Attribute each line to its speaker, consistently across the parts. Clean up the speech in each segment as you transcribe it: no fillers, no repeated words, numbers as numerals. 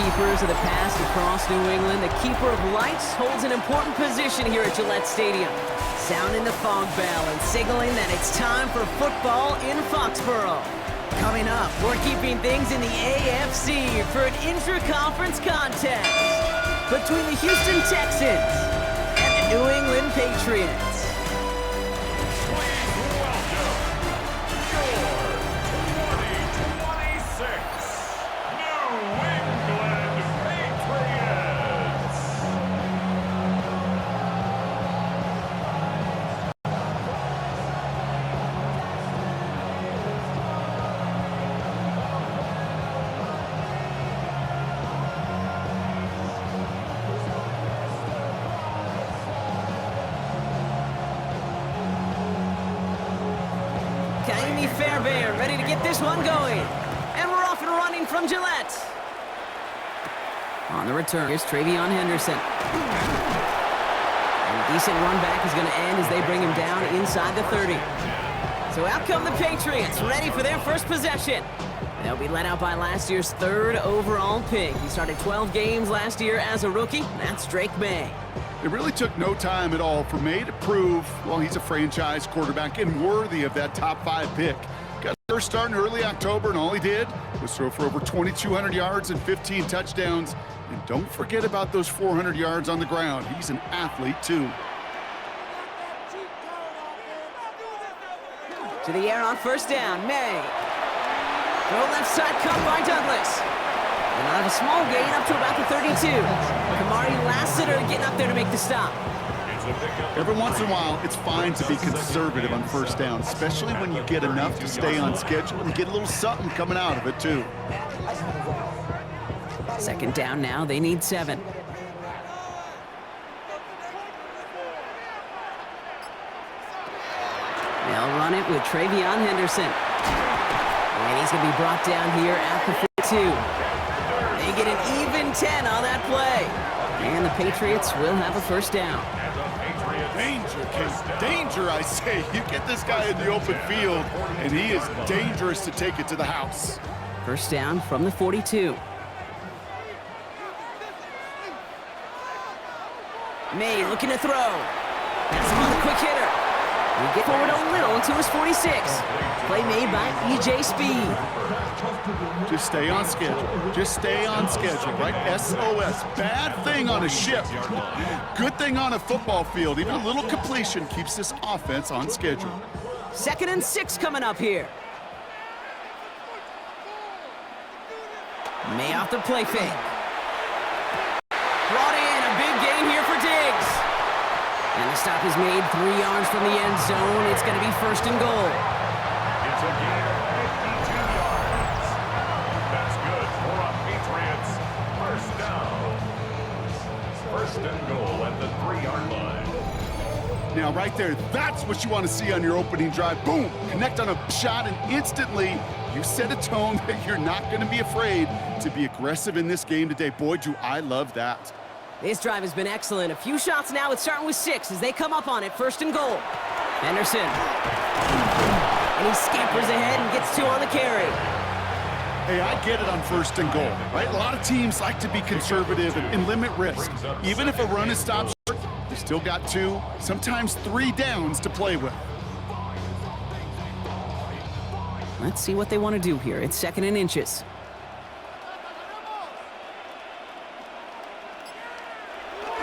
Speaker 1: keepers of the past across New England, the keeper of lights holds an important position here at Gillette Stadium, sounding the fog bell and signaling that it's time for football in Foxborough. Coming up, we're keeping things in the AFC for an intra-conference contest between the Houston Texans and the New England Patriots. Fairbairn ready to get this one going. And we're off and running from Gillette. On the return, here's Travion Henderson. And a decent run back is going to end as they bring him down inside the 30. So out come the Patriots, ready for their first possession. They'll be led out by last year's 3rd overall pick. He started 12 games last year as a rookie. That's Drake May.
Speaker 2: It really took no time at all for May to prove, well, he's a franchise quarterback and worthy of that top 5 pick. Got first start in early October, and all he did was throw for over 2,200 yards and 15 touchdowns. And don't forget about those 400 yards on the ground. He's an athlete, too.
Speaker 1: To the air on first down, May. Throw left side cut by Douglas. And out of a small gain up to about the 32. Kamari Lassiter getting up there to make the stop.
Speaker 2: Every once in a while, it's fine to be conservative on first down, especially when you get enough to stay on schedule and get a little something coming out of it, too.
Speaker 1: Second down now, they need 7. They'll run it with Travion Henderson. And he's going to be brought down here at the 42. They get an even 10 on that play. And the Patriots will have a first down.
Speaker 2: Danger, kid. Danger, I say. You get this guy in the open field, and he is dangerous to take it to the house.
Speaker 1: First down from the 42. May looking to throw. That's him on the quick hitter. We get forward a little to his 46. Play made by E.J. Speed.
Speaker 2: Just stay on schedule. Just stay on schedule, right? SOS. Bad thing on a ship. Good thing on a football field. Even a little completion keeps this offense on schedule.
Speaker 1: 2nd and 6 coming up here. May off the play fake. Brought in a big gain here for Diggs. And the stop is made 3 yards from the end zone. It's going to be 1st and goal.
Speaker 3: It's a gain of 52 yards. That's good for a Patriots first down. 1st and goal at the 3-yard line.
Speaker 2: Now, right there, that's what you want to see on your opening drive. Boom! Connect on a shot, and instantly you set a tone that you're not going to be afraid to be aggressive in this game today. Boy, do I love that.
Speaker 1: This drive has been excellent. A few shots now. It's starting with 6 as they come up on it. 1st and goal. Henderson. And he scampers ahead and gets 2 on the carry.
Speaker 2: Hey, I get it on 1st and goal, right? A lot of teams like to be conservative and limit risk. Even if a run is stopped short, you still got 2, sometimes 3 downs to play with.
Speaker 1: Let's see what they want to do here. It's 2nd and inches.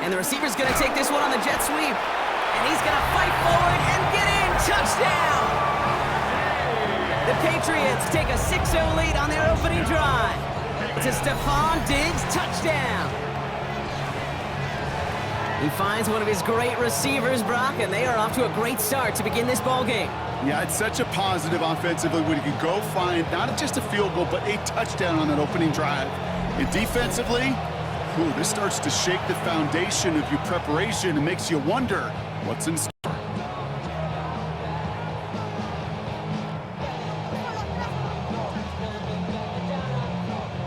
Speaker 1: And the receiver's going to take this one on the jet sweep. And he's going to fight forward and get in. Touchdown! The Patriots take a 6-0 lead on their opening drive. It's a Stephon Diggs touchdown. He finds one of his great receivers, Brock, and they are off to a great start to begin this ballgame.
Speaker 2: Yeah, it's such a positive offensively when you can go find not just a field goal, but a touchdown on that opening drive. And defensively, ooh, this starts to shake the foundation of your preparation and makes you wonder what's in store.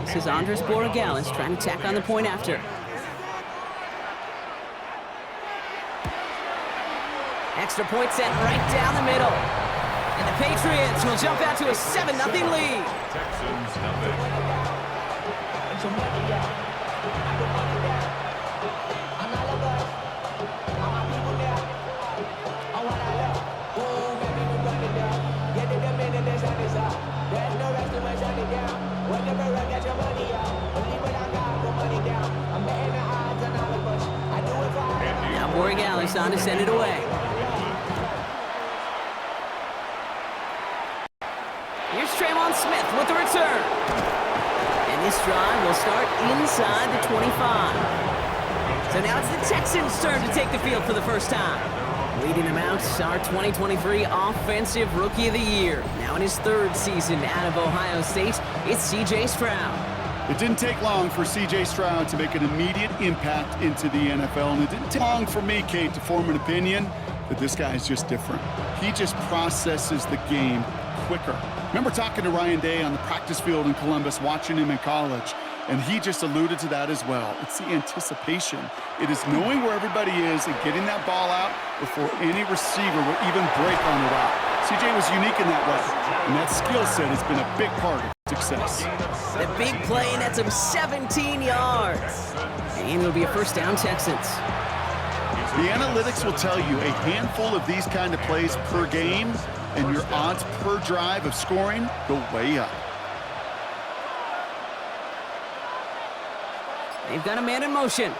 Speaker 1: This is Andres Borregales trying to tack on the point after. Extra point set right down the middle. And the Patriots will jump out to a 7-0 lead.
Speaker 3: Texans nothing.
Speaker 1: Now Borregales on to send it away. Here's Smith with the return. And this drive will start inside the 25. So now it's the Texans' turn to take the field for the first time. Leading them out, our 2023 Offensive Rookie of the Year. Now in his third season out of Ohio State, it's C.J. Stroud.
Speaker 2: It didn't take long for C.J. Stroud to make an immediate impact into the NFL, and it didn't take long for me, Kate, to form an opinion that this guy is just different. He just processes the game quicker. Remember talking to Ryan Day on the practice field in Columbus, watching him in college, and he just alluded to that as well. It's the anticipation. It is knowing where everybody is and getting that ball out before any receiver will even break on the route. CJ was unique in that way, and that skill set has been a big part of success.
Speaker 1: The big play nets him 17 yards. And it'll be a first down, Texans.
Speaker 2: The analytics will tell you a handful of these kind of plays per game, and your odds per drive of scoring go way up.
Speaker 1: They've got a man in motion.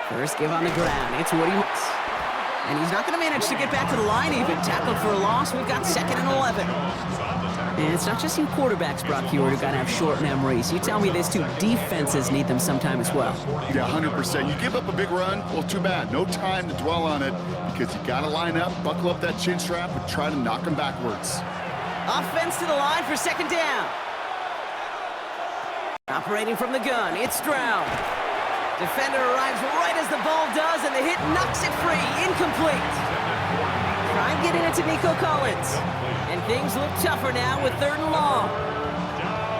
Speaker 1: First give on the ground. It's Woody. And he's not going to manage to get back to the line even. Tackled for a loss. We've got 2nd and 11. And it's not just you quarterbacks, Brock Huard, who got to have short memories. You tell me this too, defenses need them sometime as well.
Speaker 2: Yeah, 100%. You give up a big run, well, too bad. No time to dwell on it because you got to line up, buckle up that chin strap, and try to knock them backwards.
Speaker 1: Offense to the line for 2nd down. Operating from the gun, it's Stroud. Defender arrives right as the ball does, and the hit knocks it free. Incomplete. Try and get it to Nico Collins. And things look tougher now with 3rd and long.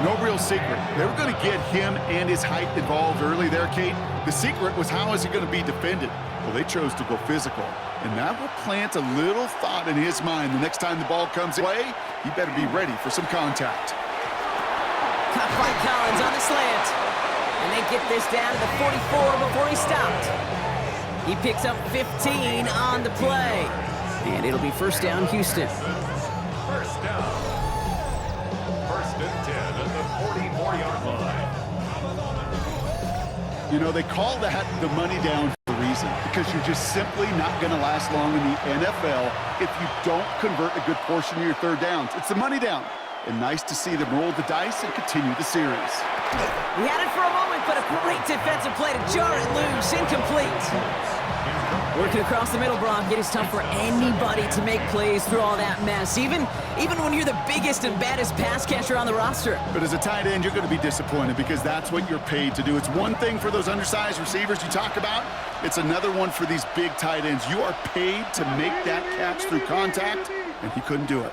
Speaker 2: No real secret. They were going to get him and his height involved early there, Kate. The secret was how is he going to be defended? Well, they chose to go physical. And that will plant a little thought in his mind. The next time the ball comes away, he better be ready for some contact.
Speaker 1: Caught by Collins on the slant. And they get this down to the 44 before he stopped. He picks up 15 on the play. And it'll be first down, Houston.
Speaker 3: First down. 1st and 10 at the 44-yard line.
Speaker 2: You know, they call that the money down for a reason, because you're just simply not going to last long in the NFL if you don't convert a good portion of your 3rd downs. It's the money down. And nice to see them roll the dice and continue the series.
Speaker 1: He had it for a moment, but a great defensive play to jar it loose. Incomplete. Working across the middle, Brock. It is tough for anybody to make plays through all that mess, even when you're the biggest and baddest pass catcher on the roster.
Speaker 2: But as a tight end, you're going to be disappointed because that's what you're paid to do. It's one thing for those undersized receivers you talk about. It's another one for these big tight ends. You are paid to make that catch through contact, and he couldn't do it.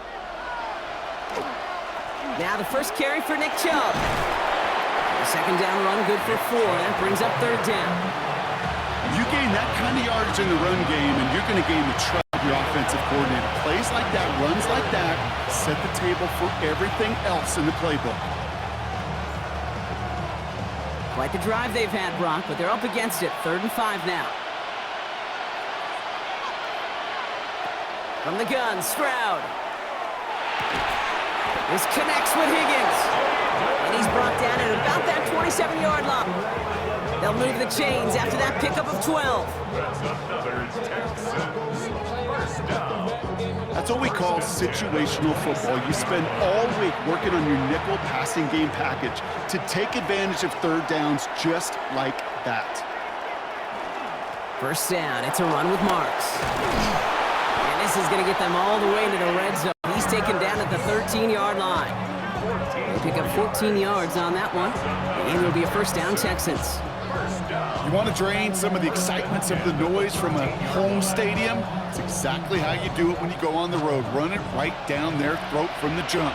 Speaker 1: Now the first carry for Nick Chubb. The 2nd down run good for 4. That brings up 3rd down.
Speaker 2: You gain that kind of yardage in the run game, and you're going to gain the trust of your offensive coordinator. Plays like that, runs like that, set the table for everything else in the playbook.
Speaker 1: Quite the drive they've had, Brock, but they're up against it. 3rd and 5 now. From the gun, Stroud. This connects with Higgins. And he's brought down at about that 27-yard line. They'll move the chains after that pickup of 12.
Speaker 3: That's another Texans first down.
Speaker 2: That's what we call situational football. You spend all week working on your nickel passing game package to take advantage of 3rd downs just like that.
Speaker 1: First down, it's a run with Marks. And this is going to get them all the way into the red zone. He's taken down at the 13-yard line. They pick up 14 yards on that one. And it'll be a first down, Texans.
Speaker 2: You want to drain some of the excitement, some of the noise from a home stadium? It's exactly how you do it when you go on the road. Run it right down their throat from the jump.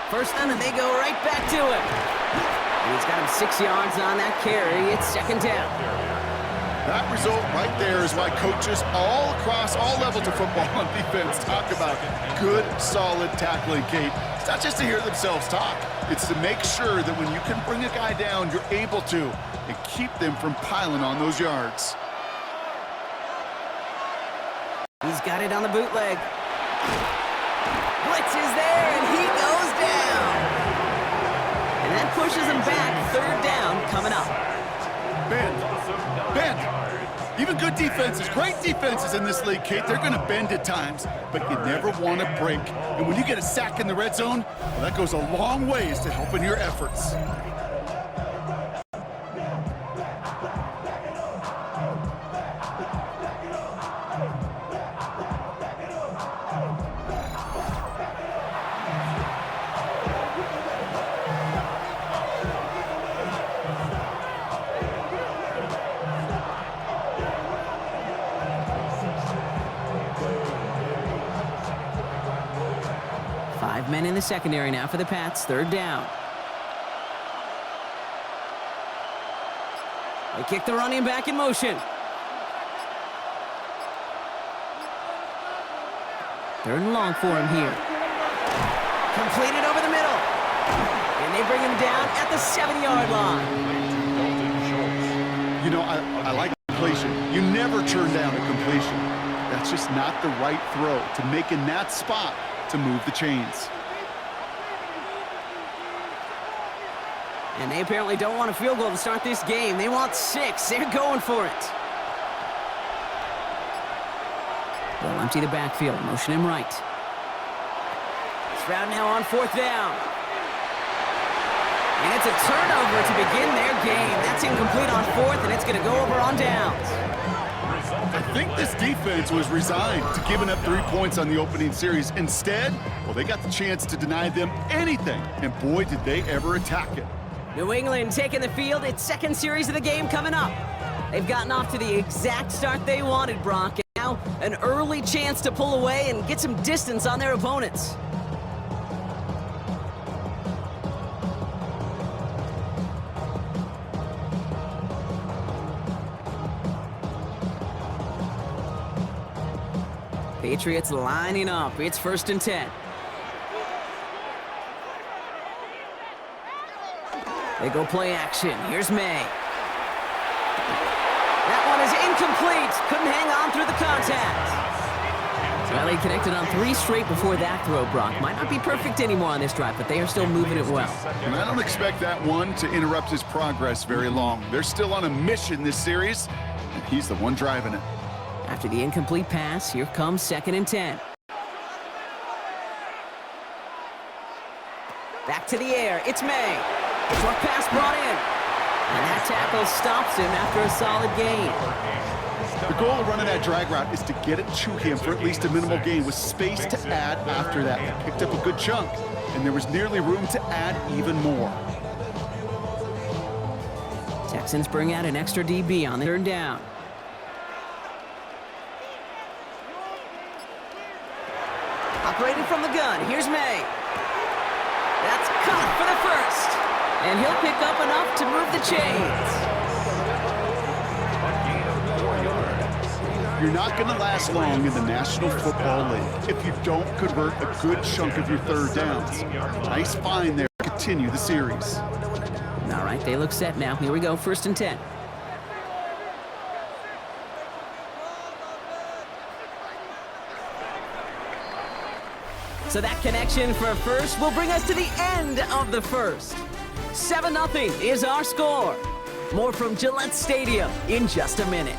Speaker 1: First down, and they go right back to him. And he's got him 6 yards on that carry. It's 2nd down.
Speaker 2: That result right there is why coaches all across all levels of football on defense talk about good, solid tackling, Kate. It's not just to hear themselves talk. It's to make sure that when you can bring a guy down, you're able to, and keep them from piling on those yards.
Speaker 1: He's got it on the bootleg. Blitz is there, and he goes down. And that pushes him back. Third down coming up.
Speaker 2: Bend. Even good defenses, great defenses in this league, Kate, they're going to bend at times, but you never want to break. And when you get a sack in the red zone, well, that goes a long ways to helping your efforts.
Speaker 1: Men in the secondary now for the Pats. Third down. They kick the running back in motion. Third and long for him here. Completed over the middle. And they bring him down at the 7-yard line.
Speaker 2: You know, I like completion. You never turn down a completion. That's just not the right throw to make in that spot to move the chains.
Speaker 1: And they apparently don't want a field goal to start this game. They want 6. They're going for it. They'll empty the backfield. Motion him right. Stroud now on 4th down. And it's a turnover to begin their game. That's incomplete on 4th, and it's going to go over on downs.
Speaker 2: I think this defense was resigned to giving up 3 points on the opening series. Instead, well, they got the chance to deny them anything. And boy, did they ever attack it.
Speaker 1: New England taking the field. Its second series of the game coming up. They've gotten off to the exact start they wanted, Brock. And now an early chance to pull away and get some distance on their opponents. Patriots lining up. It's 1st and 10. They go play action. Here's May. That one is incomplete. Couldn't hang on through the contact. Well, he connected on 3 straight before that throw, Brock. Might not be perfect anymore on this drive, but they are still moving it well.
Speaker 2: And I don't expect that one to interrupt his progress very long. They're still on a mission this series, and he's the one driving it.
Speaker 1: After the incomplete pass, here comes 2nd and 10. Back to the air. It's May. Short pass brought in. And that tackle stops him after a solid gain.
Speaker 2: The goal of running that drag route is to get it to him for at least a minimal gain with space to add after that. He picked up a good chunk, and there was nearly room to add even more.
Speaker 1: Texans bring out an extra DB on the 3rd down. Operating from the gun, here's May. That's caught for the first. And he'll pick up enough to move the chains.
Speaker 2: You're not going to last long in the National Football League if you don't convert a good chunk of your 3rd downs. Nice find there to continue the series.
Speaker 1: All right, they look set now. Here we go, 1st and 10. So that connection for first will bring us to the end of the first. 7-0 is our score. More from Gillette Stadium in just a minute.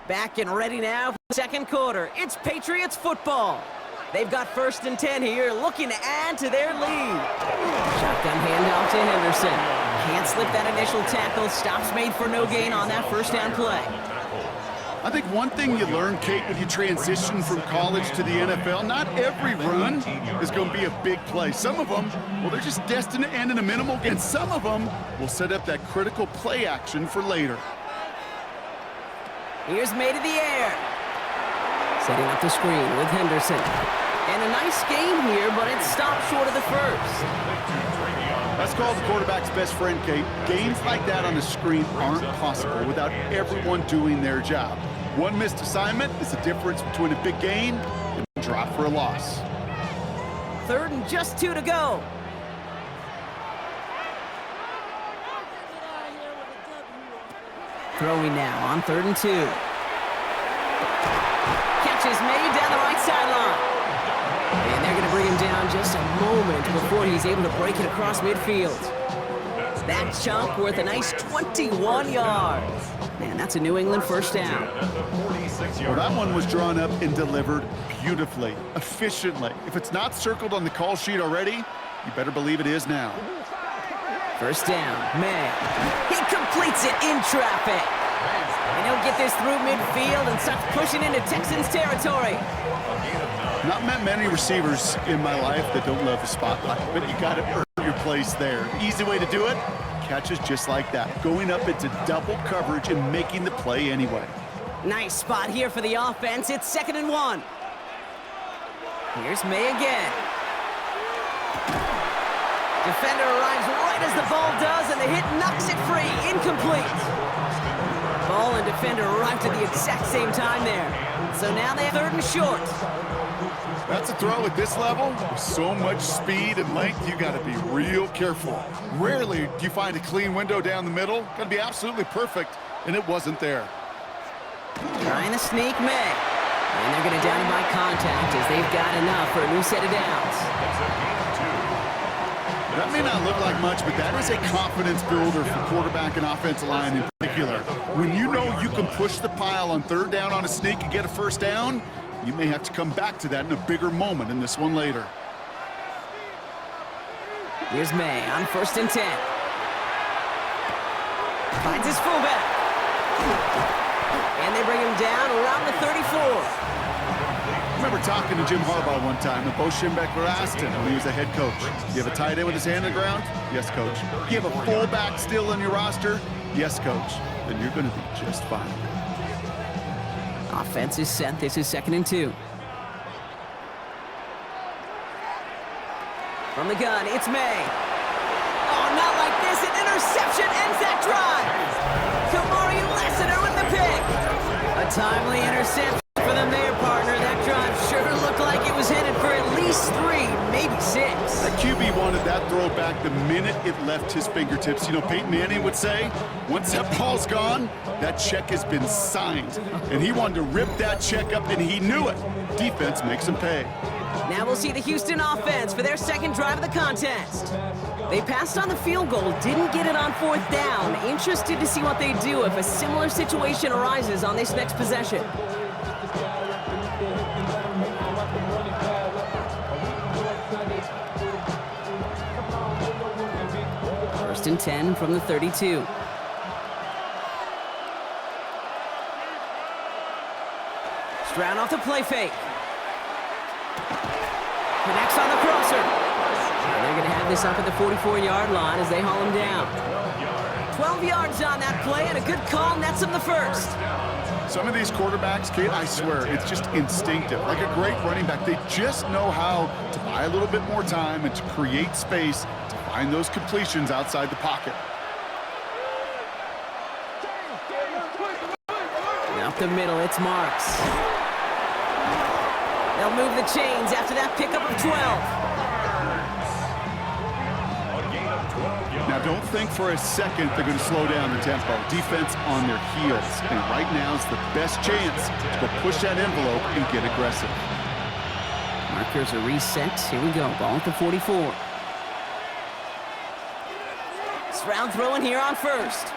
Speaker 1: Back and ready now for the 2nd quarter. It's Patriots football. They've got 1st and 10 here, looking to add to their lead. Shotgun handoff to Henderson. Can't slip that initial tackle. Stops made for no gain on that 1st down play.
Speaker 2: I think one thing you learn, Kate, when you transition from college to the NFL, not every run is going to be a big play. Some of them, well, they're just destined to end in a minimal, and some of them will set up that critical play action for later.
Speaker 1: Here's May to the air. Setting up the screen with Henderson. And a nice game here, but it stopped short of the first.
Speaker 2: That's called the quarterback's best friend, Kate. Games like that on the screen aren't possible without everyone doing their job. One missed assignment is the difference between a big gain and a drop for a loss.
Speaker 1: 3rd and just 2 to go. Throwing now on 3rd and 2. Catches made down the right sideline. And they're going to bring him down just a moment before he's able to break it across midfield. That chunk worth a nice 21 yards. Man, that's a New England first down.
Speaker 2: Well, that one was drawn up and delivered beautifully, efficiently. If it's not circled on the call sheet already, you better believe it is now.
Speaker 1: First down, May. He completes it in traffic. And he'll get this through midfield and starts pushing into Texans territory.
Speaker 2: Not met many receivers in my life that don't love the spotlight, but you got to earn your place there. Easy way to do it, catches just like that, going up into double coverage and making the play anyway.
Speaker 1: Nice spot here for the offense. It's 2nd and 1. Here's May again. Defender arrives right as the ball does, and the hit knocks it free. Incomplete. Ball and defender arrived at the exact same time there. So now they have 3rd and short.
Speaker 2: That's a throw at this level. With so much speed and length, you got to be real careful. Rarely do you find a clean window down the middle. Got to be absolutely perfect, and it wasn't there.
Speaker 1: Trying to sneak May. And they're going to down him by contact as they've got enough for a new set of downs.
Speaker 2: That may not look like much, but that is a confidence builder for quarterback and offensive line in particular. When you know you can push the pile on 3rd down on a sneak and get a first down, you may have to come back to that in a bigger moment in this one later.
Speaker 1: Here's May on 1st and 10. Finds his fullback. And they bring him down around the 34.
Speaker 2: I remember talking to Jim Harbaugh one time, and Bo Schembechler asked him when he was a head coach, "You have a tight end with his hand on the ground?" "Yes, coach." "You have a fullback still in your roster?" "Yes, coach." "Then you're going to be just fine."
Speaker 1: Offense is set. This is 2nd and 2. From the gun, it's May. Oh, not like this. An interception ends that drive. Kamari Lassiter with the pick. A timely interception for the Mayer partner. That drive sure looked like it was headed for at least 3, maybe 6.
Speaker 2: That QB wanted that throw back the minute it left his fingertips. You know, Peyton Manning would say, once that ball's gone, that check has been signed. And he wanted to rip that check up, and he knew it. Defense makes him pay.
Speaker 1: Now we'll see the Houston offense for their 2nd drive of the contest. They passed on the field goal, didn't get it on 4th down. Interested to see what they do if a similar situation arises on this next possession. First and 10 from the 32. Stroud off the play fake. Connects on the crosser. And they're going to have this up at the 44-yard line as they haul him down. 12 yards on that play, and a good call nets him the first.
Speaker 2: Some of these quarterbacks, Kate, I swear, it's just instinctive. Like a great running back, they just know how to buy a little bit more time and to create space to find those completions outside the pocket.
Speaker 1: Up the middle, it's Marks. They'll move the chains after that pickup of 12.
Speaker 2: Now, don't think for a second they're going to slow down the tempo. Defense on their heels. And right now is the best chance to go push that envelope and get aggressive.
Speaker 1: Markers are reset. Here we go. Ball at the 44. Stroud throwing here on 1st.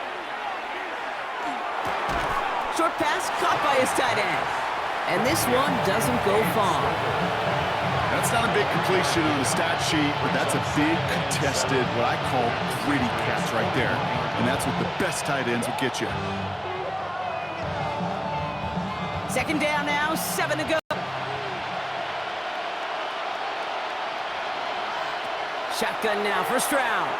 Speaker 1: Short pass caught by his tight end. And this one doesn't go far.
Speaker 2: That's not a big completion on the stat sheet, but that's a big contested, what I call gritty catch right there. And that's what the best tight ends will get you.
Speaker 1: Second down now, 7 to go. Shotgun now, first round.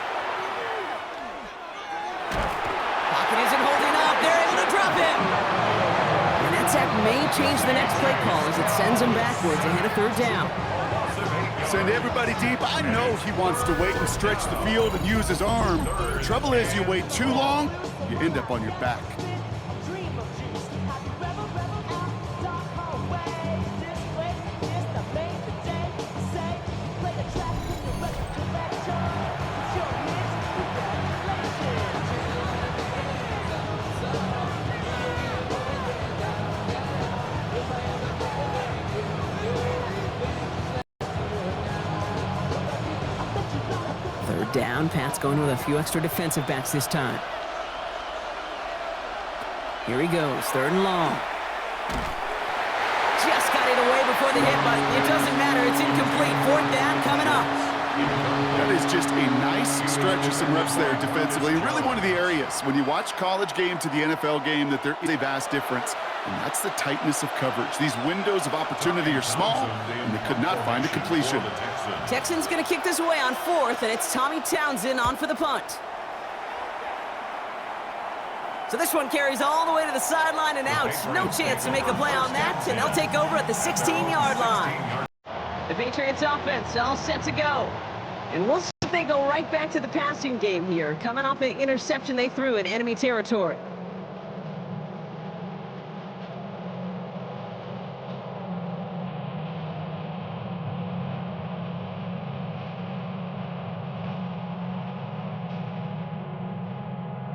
Speaker 1: Pocket isn't holding up. They're able to drop him. And that sack may change the next play call as it sends him backwards ahead of third down.
Speaker 2: Send everybody deep. I know he wants to wait and stretch the field and use his arm. The trouble is you wait too long, you end up on your back.
Speaker 1: Third down, Pat's going with a few extra defensive backs this time. Here he goes, third and long. Just got it away before the hit, but it doesn't matter. It's incomplete. Fourth down coming up.
Speaker 2: That is just a nice stretch of some reps there defensively. Really one of the areas when you watch college game to the NFL game that there is a vast difference, and that's the tightness of coverage. These windows of opportunity are small, and they could not find a completion.
Speaker 1: Texans going to kick this away on fourth, and it's Tommy Townsend on for the punt. So this one carries all the way to the sideline and out. No chance to make a play on that, and they'll take over at the 16-yard line. The Patriots offense all set to go. And we'll see if they go right back to the passing game here, coming off an interception they threw in enemy territory.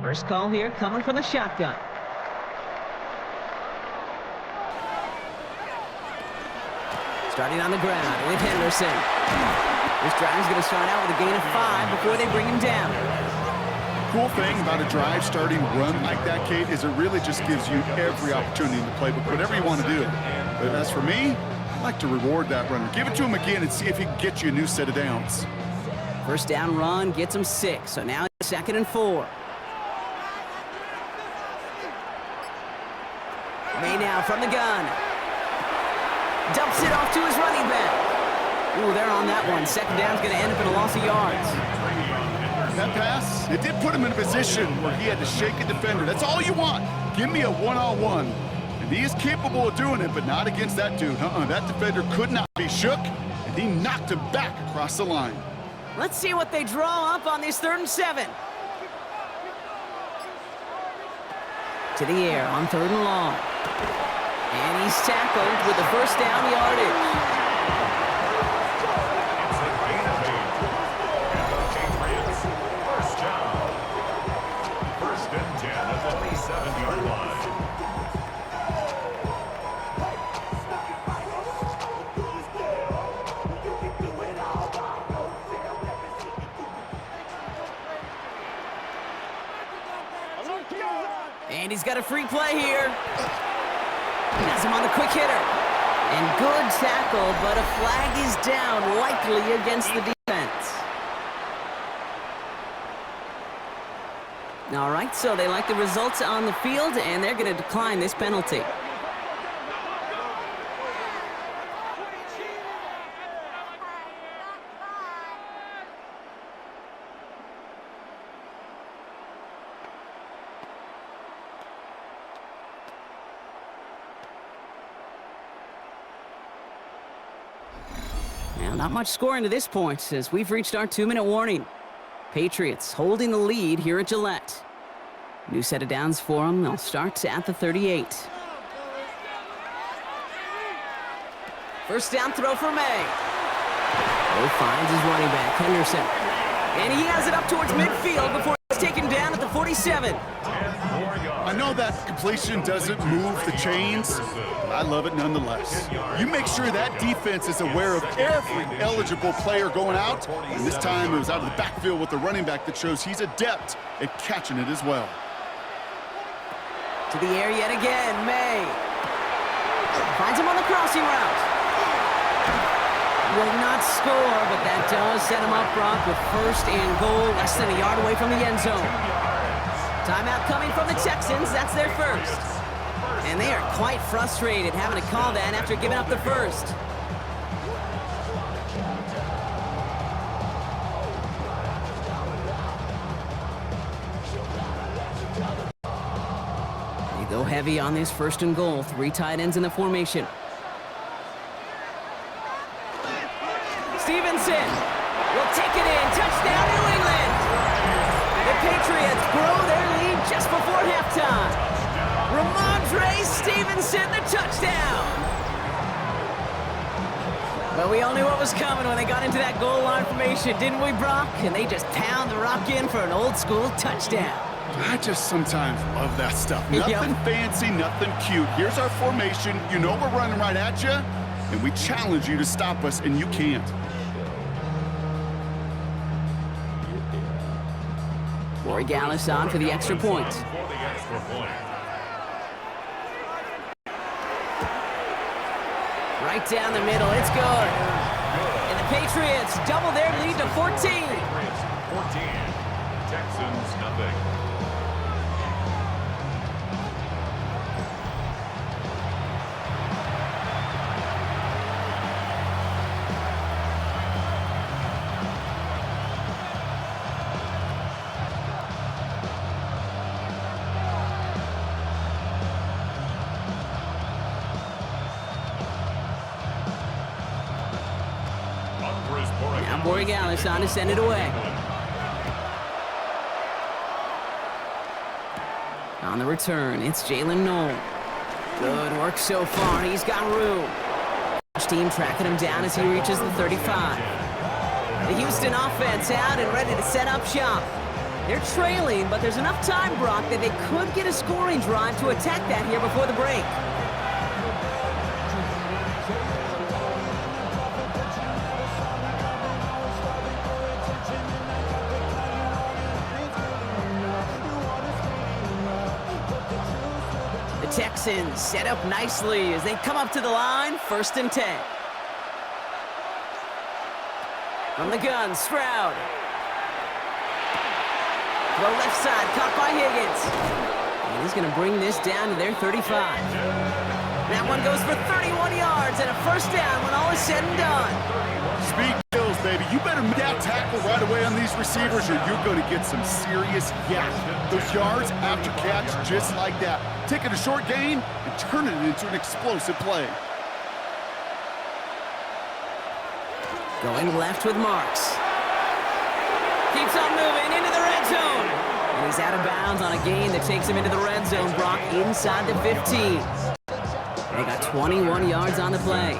Speaker 1: First call here coming from the shotgun. Starting on the ground with Henderson. This drive is going to start out with a gain of 5 before they bring him down.
Speaker 2: Cool thing about a drive starting run like that, Kate, is it really just gives you every opportunity in the playbook, whatever you want to do. But as for me, I like to reward that runner. Give it to him again and see if he can get you a new set of downs.
Speaker 1: First down run gets him 6, so now it's 2nd and 4. May now from the gun. Dumps it off to his running back. Ooh, they're on that one. Second down's going to end up in a loss of yards.
Speaker 2: That pass, it did put him in a position where he had to shake a defender. That's all you want. Give me a one-on-one. And he is capable of doing it, but not against that dude. That defender could not be shook, and he knocked him back across the line.
Speaker 1: Let's see what they draw up on this 3rd and 7. To the air on 3rd and long. And he's tackled with the first down yardage. And he's got a free play here. He has him on the quick hitter. And good tackle, but a flag is down, likely against the defense. All right, so they like the results on the field, and they're going to decline this penalty. Now, not much scoring to this point as we've reached our 2-minute warning. Patriots holding the lead here at Gillette. New set of downs for them. They'll start at the 38. First down throw for May. He finds his running back, Henderson. And he has it up towards midfield before he's taken down at the 47.
Speaker 2: I know that completion doesn't move the chains, but I love it nonetheless. You make sure that defense is aware of every eligible player going out, and this time it was out of the backfield with the running back that shows he's adept at catching it as well.
Speaker 1: To the air yet again, May. Finds him on the crossing route. Will not score, but that does set him up, Brock, with 1st and goal, less than a yard away from the end zone. Timeout coming from the Texans. That's their first. And they are quite frustrated having to call that after giving up the first. They go heavy on this 1st and goal. 3 tight ends in the formation. Stevenson will take it in. Touchdown, New England. The Patriots grow their lead just before halftime. Ramondre Stevenson, the touchdown. Well, we all knew what was coming when they got into that goal line formation, didn't we, Brock? And they just pound the rock in for an old-school touchdown.
Speaker 2: I just sometimes love that stuff. Nothing fancy, nothing cute. Here's our formation. You know we're running right at you, and we challenge you to stop us, and you can't.
Speaker 1: Corey Gallis on for the extra point. Right down the middle, it's good. And the Patriots double their lead to 14.
Speaker 3: Patriots 14, Texans nothing.
Speaker 1: Now Corey Gallis on to send it away. On the return, it's Jalen Noel. Good work so far. He's got room. Team tracking him down as he reaches the 35. The Houston offense out and ready to set up shop. They're trailing, but there's enough time, Brock, that they could get a scoring drive to attack that here before the break. Texans set up nicely as they come up to the line, 1st and 10. From the gun, Stroud. Throw left side, caught by Higgins. And he's going to bring this down to their 35. That one goes for 31 yards and a 1st down when all is said and done.
Speaker 2: Speed kills, baby. You better make that tackle right away on these receivers or you're going to get some serious yak. Those yards after catch just like that. Taking a short gain and turning it into an explosive play.
Speaker 1: Going left with Marks. Keeps on moving into the red zone. And he's out of bounds on a gain that takes him into the red zone, Brock, inside the 15. They got 21 yards on the play.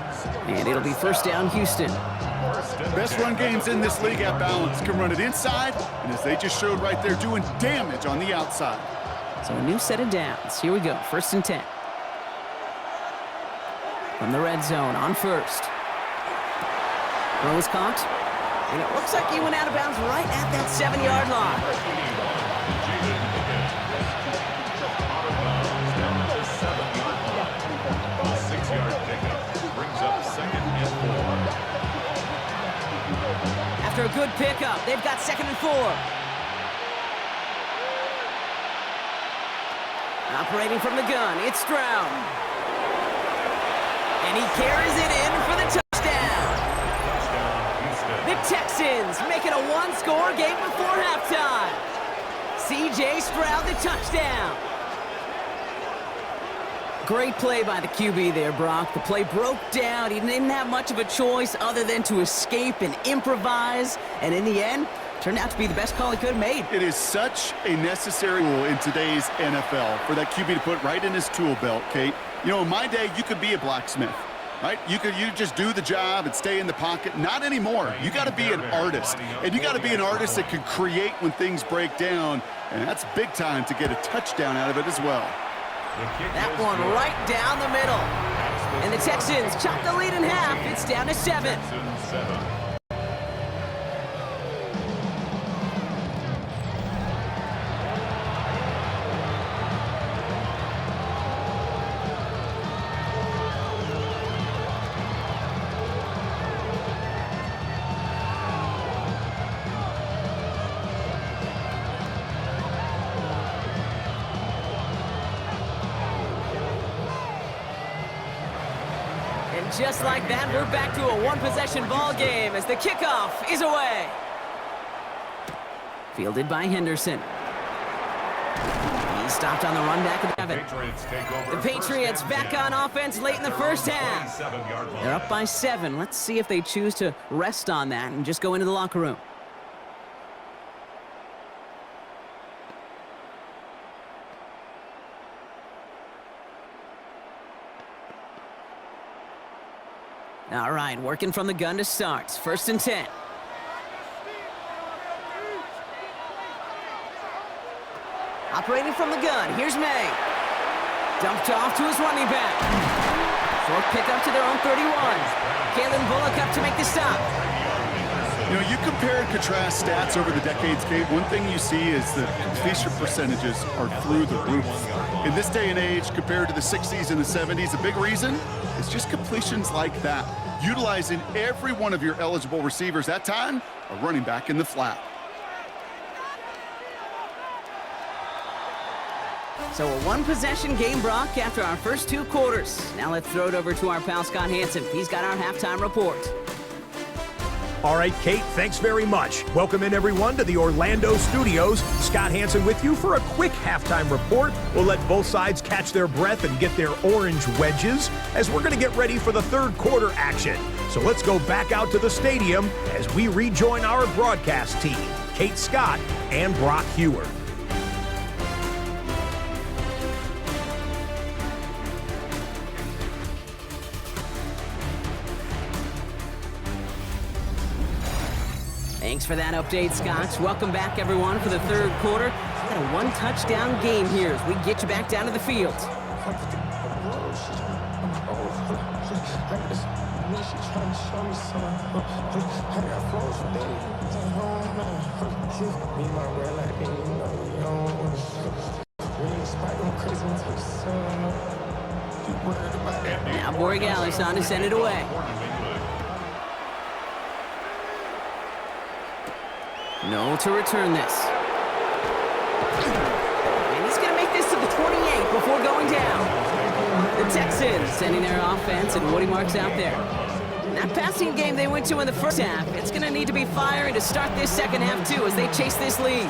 Speaker 1: And it'll be 1st down, Houston.
Speaker 2: Best run games in this league at balance. Can run it inside, and as they just showed right there, doing damage on the outside.
Speaker 1: So a new set of downs. Here we go, 1st and 10. From the red zone on 1st. Throw was caught. And it looks like he went out of bounds right at that 7-yard line. After a good pickup, they've got 2nd and 4. Operating from the gun, it's Stroud. And he carries it in for the touchdown. The Texans make it a 1-score game before halftime. C.J. Stroud, the touchdown. Great play by the QB there, Brock. The play broke down. He didn't have much of a choice other than to escape and improvise. And in the end, turned out to be the best call he could have made.
Speaker 2: It is such a necessary tool in today's NFL for that QB to put right in his tool belt, Kate. You know, in my day, you could be a blacksmith, right? You just do the job and stay in the pocket. Not anymore. You got to be an artist. And you got to be an artist that can create when things break down. And that's big time to get a touchdown out of it as well.
Speaker 1: That one right down the middle. And the Texans chop the lead in half. It's down to 7. just like that, we're back to a one-possession ball game as the kickoff is away. Fielded by Henderson. He stopped on the run back of Devin. The Patriots back on offense late in the first half. They're up by 7. Let's see if they choose to rest on that and just go into the locker room. All right, working from the gun to start. 1st and 10. Operating from the gun, here's May. Dumped off to his running back. Short pickup to their own 31. Kalen Bullock up to make the stop.
Speaker 2: You know, you compare and contrast stats over the decades, Kate. One thing you see is the completion percentages are through the roof. In this day and age, compared to the 60s and the 70s, a big reason is just completions like that. Utilizing every one of your eligible receivers. That time, a running back in the flat.
Speaker 1: So a one-possession game, Brock, after our first 2 quarters. Now let's throw it over to our pal Scott Hansen. He's got our halftime report.
Speaker 4: All right, Kate, thanks very much. Welcome in, everyone, to the Orlando studios. Scott Hansen with you for a quick halftime report. We'll let both sides catch their breath and get their orange wedges as we're going to get ready for the 3rd quarter action. So let's go back out to the stadium as we rejoin our broadcast team, Kate Scott and Brock Hewer.
Speaker 1: Thanks for that update, Scott. Welcome back, everyone, for the 3rd quarter. We've got a one-touchdown game here as we get you back down to the field. Now Borregales on to send it away. No to return this. And he's going to make this to the 28 before going down. The Texans sending their offense, and Woody Marks out there. That passing game they went to in the first half, it's going to need to be firing to start this second half, too, as they chase this lead.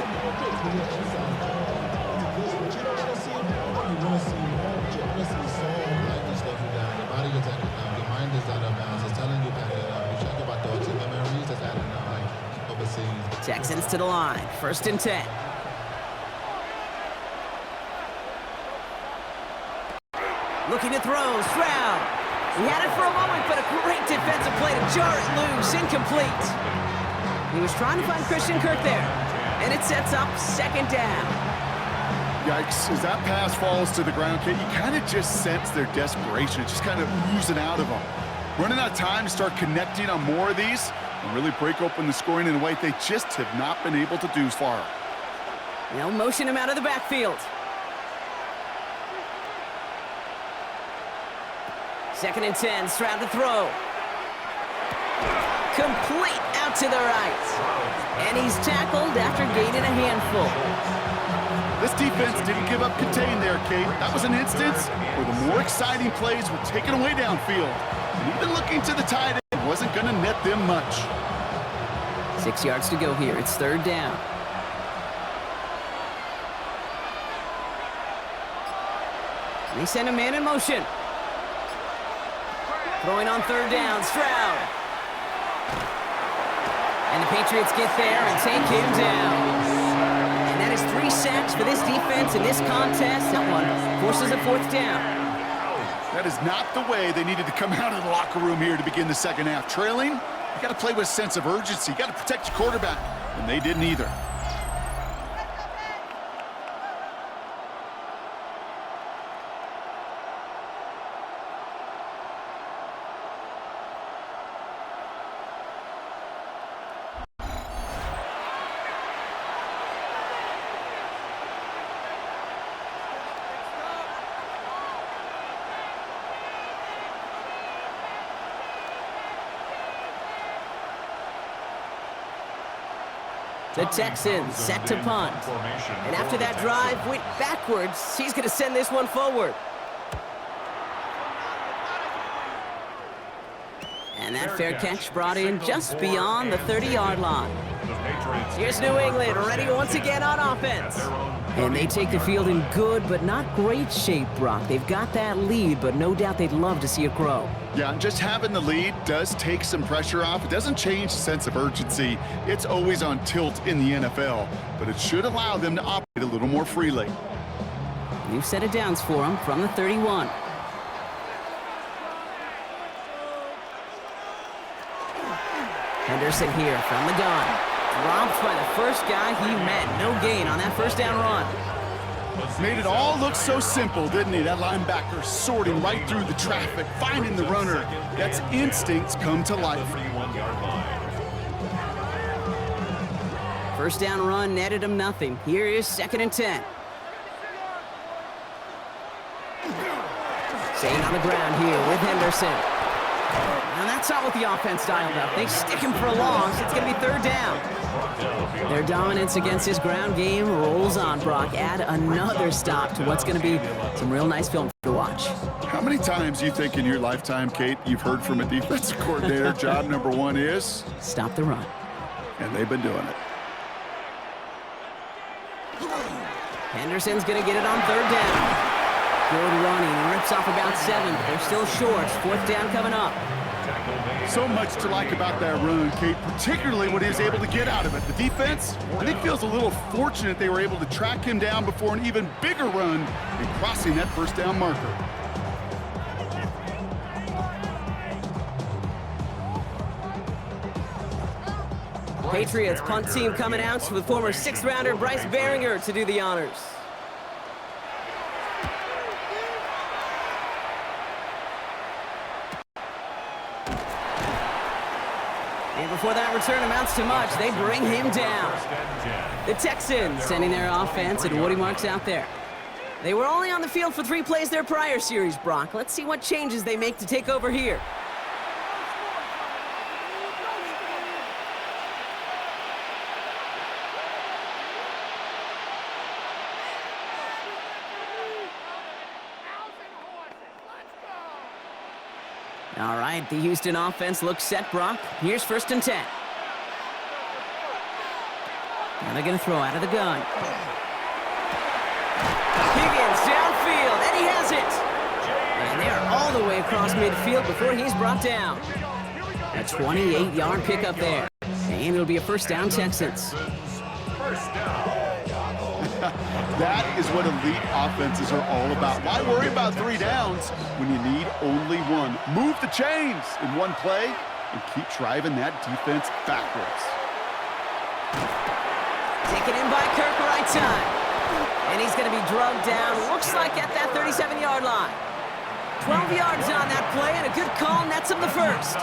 Speaker 1: Texans to the line, 1st and 10. Looking to throw, Stroud. He had it for a moment, but a great defensive play to jar it loose, incomplete. He was trying to find Christian Kirk there, and it sets up 2nd down.
Speaker 2: Yikes, as that pass falls to the ground, Kate, you kind of just sense their desperation. It's just kind of oozing out of them. Running out of time to start connecting on more of these and really break open the scoring in a way they just have not been able to do far.
Speaker 1: They'll motion him out of the backfield. 2nd and 10, Stroud to throw. Complete out to the right. And he's tackled after gaining a handful.
Speaker 2: This defense didn't give up contain there, Kate. That was an instance where the more exciting plays were taken away downfield. And even looking to the tight end wasn't going to net them much.
Speaker 1: 6 yards to go here. It's 3rd down. And they send a man in motion. Throwing on 3rd down, Stroud. And the Patriots get there and take him down. And that is 3 sacks for this defense in this contest. That one forces a 4th down.
Speaker 2: That is not the way they needed to come out of the locker room here to begin the second half. Trailing, you got to play with a sense of urgency. You got to protect your quarterback, and they didn't either.
Speaker 1: The Texans set to punt. And after that drive went backwards, he's going to send this one forward. And that fair catch brought in just beyond the 30-yard line. Here's New England, ready once again on offense. And they take the field in good but not great shape, Brock. They've got that lead, but no doubt they'd love to see it grow.
Speaker 2: Yeah, just having the lead does take some pressure off. It doesn't change the sense of urgency. It's always on tilt in the NFL, but it should allow them to operate a little more freely.
Speaker 1: New set of downs for them from the 31. Henderson here from the gun. Dropped by the first guy he met. No gain on that first down run.
Speaker 2: Made it all look so simple, didn't he? That linebacker sorting right through the traffic, finding the runner. That's instincts come to life.
Speaker 1: First down run netted him nothing. Here is 2nd and 10. Staying on the ground here with Henderson. And that's not what the offense dialed up. They stick him for a loss. It's going to be 3rd down. Their dominance against his ground game rolls on, Brock. Add another stop to what's going to be some real nice film to watch.
Speaker 2: How many times do you think in your lifetime, Kate, you've heard from a defensive coordinator, job number 1 is?
Speaker 1: Stop the run.
Speaker 2: And they've been doing it.
Speaker 1: Henderson's going to get it on 3rd down. Good running, rips off about 7, but they're still short. 4th down coming up.
Speaker 2: So much to like about that run, Kate, particularly what he was able to get out of it. The defense, I think, feels a little fortunate they were able to track him down before an even bigger run in crossing that 1st down marker.
Speaker 1: Patriots punt team coming out with former 6th rounder Bryce Baringer to do the honors. And before that return amounts to much, they bring him down. The Texans sending their offense, and Woody Marks out there. They were only on the field for 3 plays their prior series, Brock. Let's see what changes they make to take over here. All right, the Houston offense looks set, Brock. Here's 1st and 10. Now they're going to throw out of the gun. Higgins downfield, and he has it. And they are all the way across midfield before he's brought down. A 28-yard pickup there. And it'll be a 1st down, Texans.
Speaker 2: That is what elite offenses are all about. Why worry about 3 downs when you need only 1? Move the chains in 1 play and keep driving that defense backwards.
Speaker 1: Taken in by Kirk, right time. And he's going to be drugged down, looks like at that 37-yard line. 12 yards on that play, and a good call nets him the 1st.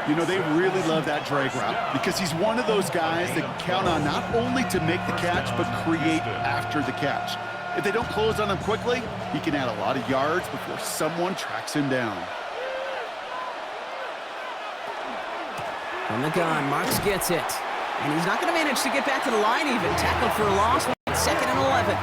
Speaker 2: You know, they really love that drag route because he's one of those guys that can count on not only to make the catch, but create after the catch. If they don't close on him quickly, he can add a lot of yards before someone tracks him down.
Speaker 1: From the gun, Marks gets it. And he's not going to manage to get back to the line even. Tackled for a loss, 2nd and 11.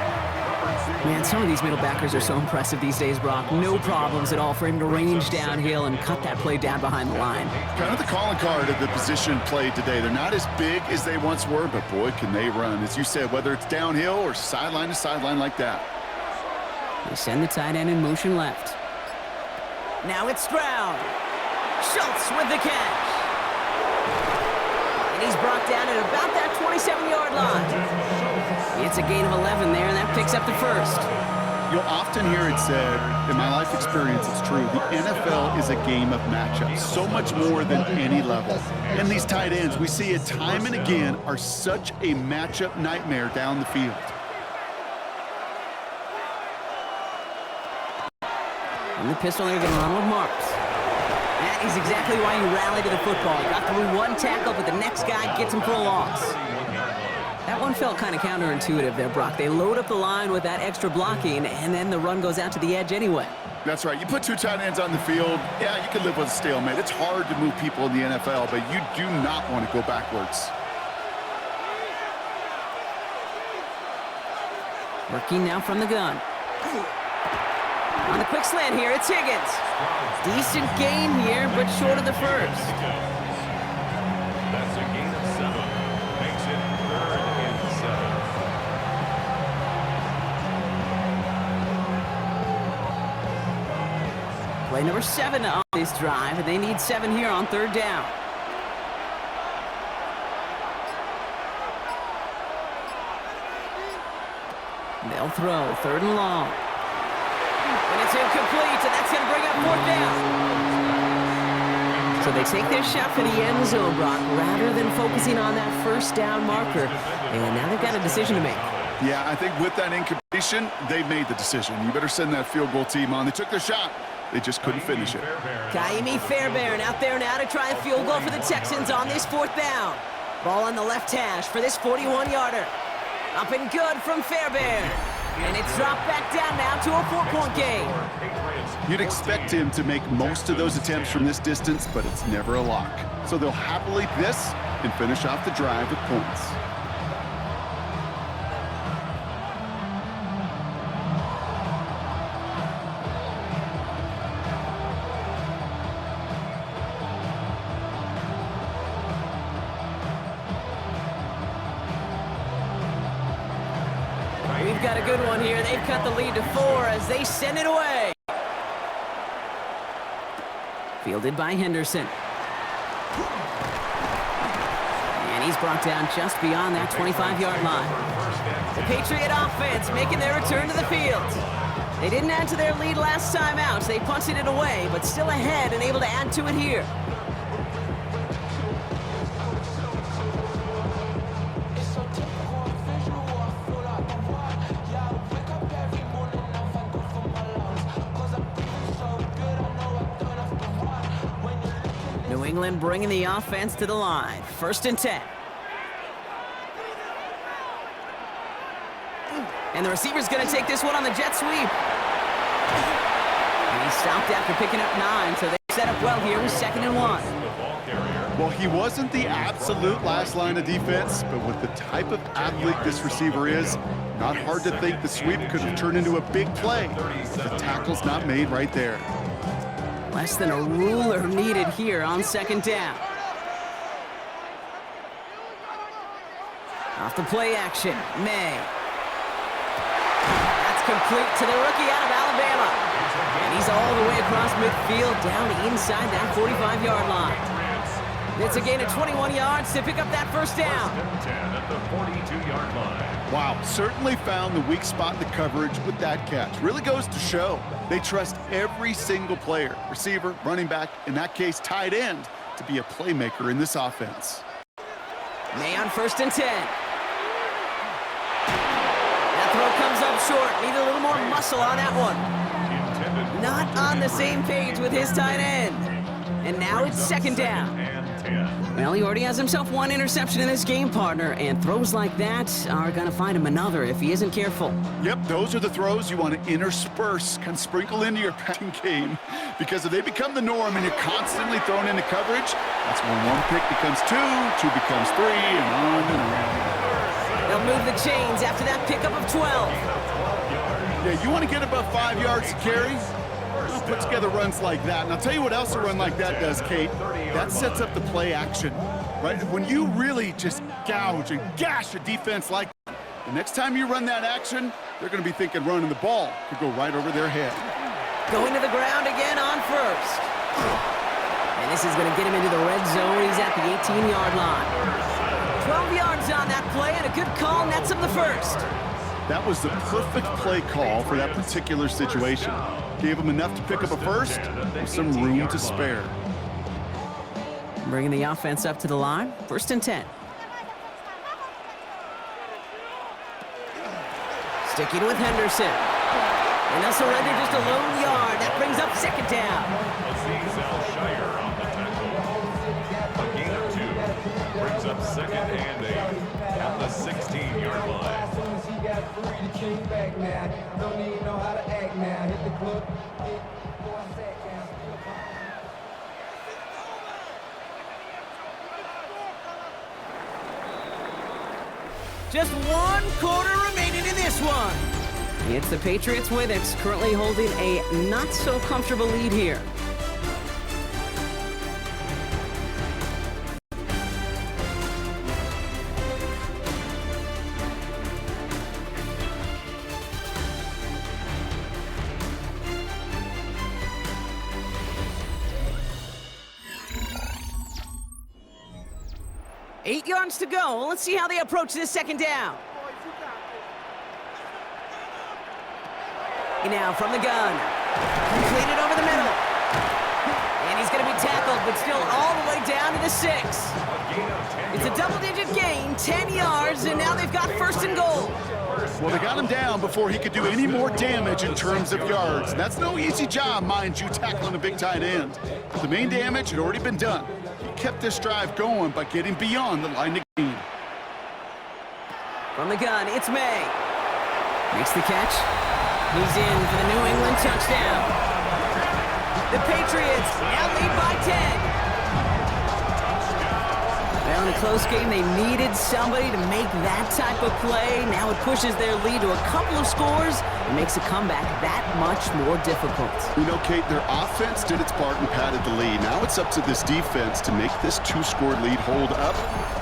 Speaker 1: Man, some of these middle backers are so impressive these days, Brock. No problems at all for him to range downhill and cut that play down behind the line.
Speaker 2: Kind of the calling card of the position played today. They're not as big as they once were, but boy, can they run. As you said, whether it's downhill or sideline to sideline like that.
Speaker 1: They send the tight end in motion left. Now it's Stroud. Schultz with the catch. And he's brought down at about that 27-yard line. It's a gain of 11 there, and that picks up the 1st.
Speaker 2: You'll often hear it said, in my life experience, it's true, the NFL is a game of matchups, so much more than any level. And these tight ends, we see it time and again, are such a matchup nightmare down the field.
Speaker 1: And the pistol, they're going to run with Marks. That is exactly why you rally to the football. You got through 1 tackle, but the next guy gets him for a loss. That one felt kind of counterintuitive there, Brock. They load up the line with that extra blocking, and then the run goes out to the edge anyway.
Speaker 2: That's right. You put 2 tight ends on the field, yeah, you can live with a stalemate. It's hard to move people in the NFL, but you do not want to go backwards.
Speaker 1: Working now from the gun. On the quick slant here, it's Higgins. Decent gain here, but short of the first.
Speaker 3: That's a gain of 7. Makes it 3rd and 7.
Speaker 1: Play number 7 on this drive, and they need 7 here on 3rd down. They'll throw 3rd and long. And it's incomplete, and that's going to bring up 4th down. So they take their shot for the end zone, Brock, rather than focusing on that 1st down marker. And now they've got a decision to make.
Speaker 2: Yeah, I think with that incompletion, they've made the decision. You better send that field goal team on. They took their shot. They just couldn't finish it.
Speaker 1: Kaimi Fairbairn out there now to try a field goal for the Texans on this 4th down. Ball on the left hash for this 41-yarder. Up and good from Fairbairn. And it's dropped back down now to a 4-point game.
Speaker 2: You'd expect him to make most of those attempts from this distance, but it's never a lock. So they'll happily miss and finish off the drive with points.
Speaker 1: We've got a good one here. They've cut the lead to 4 as they send it away. Fielded by Henderson. And he's brought down just beyond that 25-yard line. The Patriot offense making their return to the field. They didn't add to their lead last time out, so they punted it away, but still ahead and able to add to it here. New England bringing the offense to the line. 1st and 10. And the receiver's going to take this one on the jet sweep. And he stopped after picking up 9, so they set up well here with 2nd and 1.
Speaker 2: Well, he wasn't the absolute last line of defense, but with the type of athlete this receiver is, not hard to think the sweep could have turned into a big play. The tackle's not made right there.
Speaker 1: Less than a ruler needed here on 2nd down. Off the play action, May. That's complete to the rookie out of Alabama. And he's all the way across midfield down inside that 45-yard line. It's a gain of 21 yards to pick up that 1st down.
Speaker 3: 10 at the 42-yard line.
Speaker 2: Wow, certainly found the weak spot in the coverage with that catch. Really goes to show they trust every single player, receiver, running back, in that case, tight end, to be a playmaker in this offense.
Speaker 1: May on 1st and 10. That throw comes up short. Need a little more muscle on that one. Not on the same page with his tight end. And now it's 2nd down. Well, he already has himself 1 interception in this game, partner, and throws like that are going to find him another if he isn't careful.
Speaker 2: Yep, those are the throws you want to intersperse, kind of sprinkle into your passing game, because if they become the norm and you're constantly thrown into coverage, that's when 1 pick becomes 2, 2 becomes 3, and on and on.
Speaker 1: They'll move the chains after that pickup of 12.
Speaker 2: Yeah, you want to get above 5 yards to carry? Well, put together runs like that. And I'll tell you what else a run like that does, Kate. That sets up the play action, right? When you really just gouge and gash a defense like that, the next time you run that action, they're going to be thinking running the ball could go right over their head.
Speaker 1: Going to the ground again on 1st. And this is going to get him into the red zone. He's at the 18-yard line. 12 yards on that play, and a good call nets him the 1st.
Speaker 2: That was the perfect play call for that particular situation. Gave him enough to pick up a 1st with some room to spare.
Speaker 1: Bringing the offense up to the line. 1st and 10. Sticking with Henderson. And they'll surrender just a lone yard. That brings up 2nd down.
Speaker 3: A gain of 2. Brings up 2nd and 8 at the 16-yard line.
Speaker 1: Just 1 quarter remaining in this one. It's the Patriots with it, currently holding a not-so-comfortable lead here. Eight yards to go. Let's see how they approach this second down. Now from the gun. Completed over the middle. And he's going to be tackled, but still all the way down to the 6. It's a double-digit gain, 10 yards, and now they've got first and goal.
Speaker 2: Well, they got him down before he could do any more damage in terms of yards. That's no easy job, mind you, tackling a big tight end. But the main damage had already been done. He kept this drive going by getting beyond the line of gain.
Speaker 1: From the gun, it's May. Makes the catch. He's in for the New England touchdown. The Patriots now lead by 10. Well, in a close game, they needed somebody to make that type of play. Now it pushes their lead to a couple of scores and makes a comeback that much more difficult.
Speaker 2: You know, Kate, their offense did its part and padded the lead. Now it's up to this defense to make this 2-score lead hold up